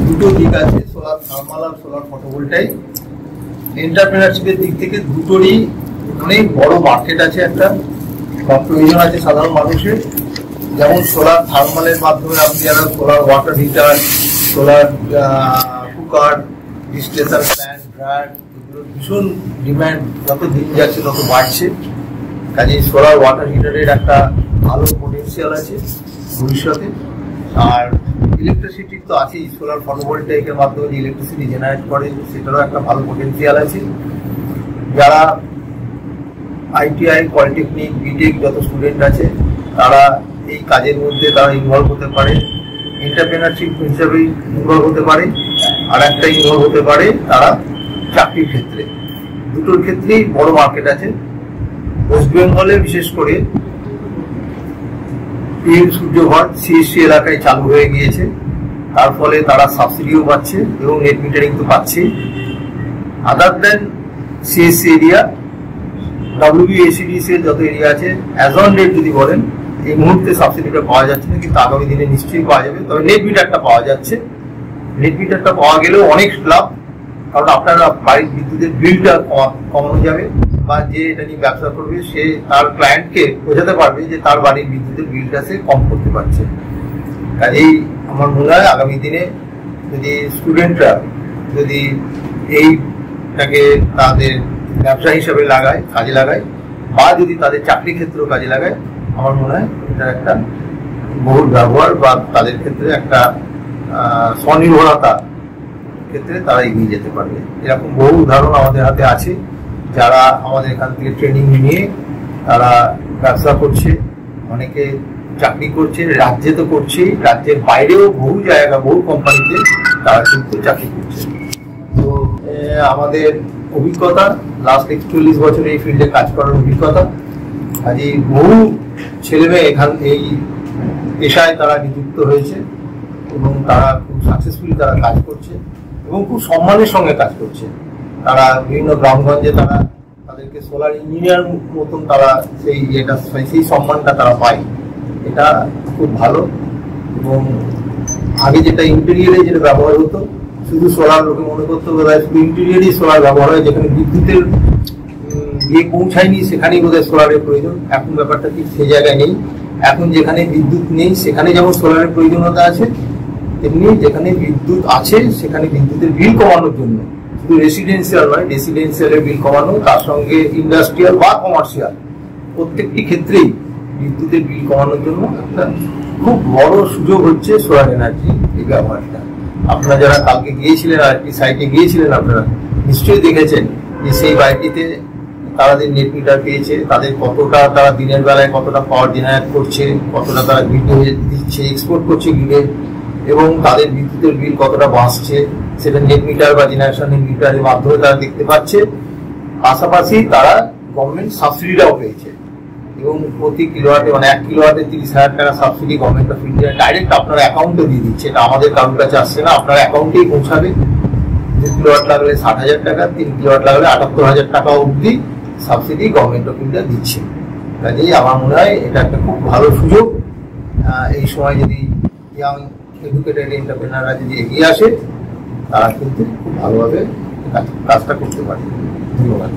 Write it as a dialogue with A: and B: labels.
A: দুটো দিক আছে, সোলার থার্মাল আর সোলার ফটোভোল্টাইক। এন্টারপ্রেনারশিপের দিক থেকে দুটোরই অনেক বড় মার্কেট আছে, একটা প্রয়োজন আছে সাধারণ মানুষের। যেমন সোলার থার্মালের মাধ্যমে আপনি যারা solar water heater, solar cooker, distillation plant, dryer, এগুলোর ভীষণ ডিম্যান্ড যত দিন যাচ্ছে তত বাড়ছে। কাজে সোলার ওয়াটার হিটারের একটা ভালো পোটেন্সিয়াল আছে ভবিষ্যতে। আর ইলেকট্রিসিটির তো আছেই, সোলার ফটোভোল্টাইকের মাধ্যমে যে ইলেকট্রিসিটি জেনারেট করে সেটারও একটা ভালো পোটেন্সিয়াল আছে। যারা আইটিআই, পলিটেকনিক, বিটেক যত স্টুডেন্ট আছে তারা এই কাজের মধ্যে তারা ইনভলভ হতে পারে, এন্টারপ্রেনারশিপ হিসাবে ইনভলভ হতে পারে। আর একটা ইনভলভ হতে পারে তারা চাকরির ক্ষেত্রে। দুটোর ক্ষেত্রেই বড় মার্কেট আছে। ওয়েস্ট বেঙ্গলে বিশেষ করে পিএম সূর্যঘর সিএসসি এলাকায় চালু হয়ে গিয়েছে, তার ফলে তারা সাবসিডিও পাচ্ছে এবং নেট মিটারিং তো পাচ্ছে। আদার দেন সিএসসি এরিয়া, WBACDC এর যত এরিয়া আছে, অ্যাজ অন ডেট যদি বলেন এই মুহূর্তে সাবসিডিটা পাওয়া যাচ্ছে না, কিন্তু আগামী দিনে নিশ্চয়ই পাওয়া যাবে। তবে নেট মিটারটা পাওয়া যাচ্ছে। নেট মিটারটা পাওয়া গেলেও অনেক লাভ, কারণ আপনারা বাড়ির বিদ্যুতের বিলটা কমানো যাবে, বা যে এটা নিয়ে ব্যবসা করবে সে তার ক্লায়েন্টকে বোঝাতে পারবে যে তার বাড়ির বিদ্যুতের বিলটা সে কম করতে পারছে। কাজেই আমার মনে হয় আগামী দিনে যদি স্টুডেন্টরা যদি এইটাকে তাদের ব্যবসা হিসাবে লাগায়, কাজে লাগায়, বা যদি তাদের চাকরি ক্ষেত্রেও কাজে লাগায়, আমার মনে হয় এটা একটা বহুল ব্যবহার বা তাদের ক্ষেত্রে একটা স্বনির্ভরতা ক্ষেত্রে তারা এগিয়ে যেতে পারবে। এরকম বহু উদাহরণ আমাদের হাতে আছে, যারা আমাদের এখান থেকে ট্রেনিং নিয়ে তারা ব্যবসা করছে, অনেকে চাকরি করছে, রাজ্যে তো করছেই, রাজ্যের বাইরেও বহু জায়গা, বহু কোম্পানিতে তারা কিন্তু চাকরি করছে। তো আমাদের অভিজ্ঞতা, লাস্ট 41 বছরে এই ফিল্ডে কাজ করার অভিজ্ঞতা, কাজে বহু ছেলেমেয়ে এখান এই পেশায় তারা নিযুক্ত হয়েছে এবং তারা খুব সাকসেসফুলি তারা কাজ করছে এবং খুব সম্মানের সঙ্গে কাজ করছে। তারা বিভিন্ন গ্রামগঞ্জে তারা তাদেরকে সোলার ইঞ্জিনিয়ার মতন তারা সেই সম্মানটা তারা পায়। এটা খুব ভালো। এবং আগে যেটা ইন্টেরিয়ারে যেটা ব্যবহার হতো, শুধু সোলার, লোকে মনে করতে বোধহয় শুধু ইন্টেরিয়ারই সোলার ব্যবহার হয়, যেখানে বিদ্যুতের গিয়ে পৌঁছায়নি সেখানেই বোধহয় সোলারের প্রয়োজন। এখন ব্যাপারটা ঠিক সেই জায়গায় নেই। এখন যেখানে বিদ্যুৎ নেই সেখানে যেমন সোলারের প্রয়োজনীয়তা আছে, তেমনি যেখানে বিদ্যুৎ আছে সেখানে বিদ্যুতের বিল কমানোর জন্য শুধু রেসিডেন্সিয়াল নয়, রেসিডেন্সিয়ালের বিল কমানো, তার সঙ্গে ইন্ডাস্ট্রিয়াল বা কমার্শিয়াল প্রত্যেকটি ক্ষেত্রেই বিদ্যুতের বিল কমানোর জন্য একটা খুব বড় সুযোগ হচ্ছে সোলার এনার্জি এই ব্যবহারটা। আপনারা যারা কালকে গিয়েছিলেন আর একটি সাইটে গিয়েছিলেন, আপনারা নিশ্চয়ই দেখেছেন যে সেই বাড়িটিতে তাদের নেট মিটার পেয়েছে, তাদের কতটা তারা দিনের বেলায় কতটা পাওয়ার জেনারেট করছে, কতটা তারা গ্রিডে দিচ্ছে, এক্সপোর্ট করছে গ্রিডে, এবং তাদের বিদ্যুতের বিল কতটা বাঁচছে সেটা নেট মিটার বা জেনারেশন মিটারের মাধ্যমে তারা দেখতে পাচ্ছে। পাশাপাশি তারা গভর্নমেন্ট সাবসিডিটাও পেয়েছে এবং প্রতি কিলোওয়াটে মানে 1 কিলোওয়াটে 30,000 টাকা subsidy government of India direct আপনার অ্যাকাউন্টে দিয়ে দিচ্ছে। এটা আমাদের কারোর কাছে আসছে না, আপনার অ্যাকাউন্টেই পৌঁছাবে। 2 কিলোওয়াট লাগলে 60,000 টাকা, 3 কিলোওয়াট লাগলে 78,000 টাকা অবধি সাবসিডি গভর্নমেন্ট অফ ইন্ডিয়া দিচ্ছে। কাজেই আমার মনে হয় এটা একটা খুব ভালো সুযোগ। এই সময় যদি ইয়াং এডুকেটেড এন্টারপ্রেনাররা যদি এগিয়ে আসে, তারা কিন্তু খুব ভালোভাবে কাজটা করতে পারে। ধন্যবাদ।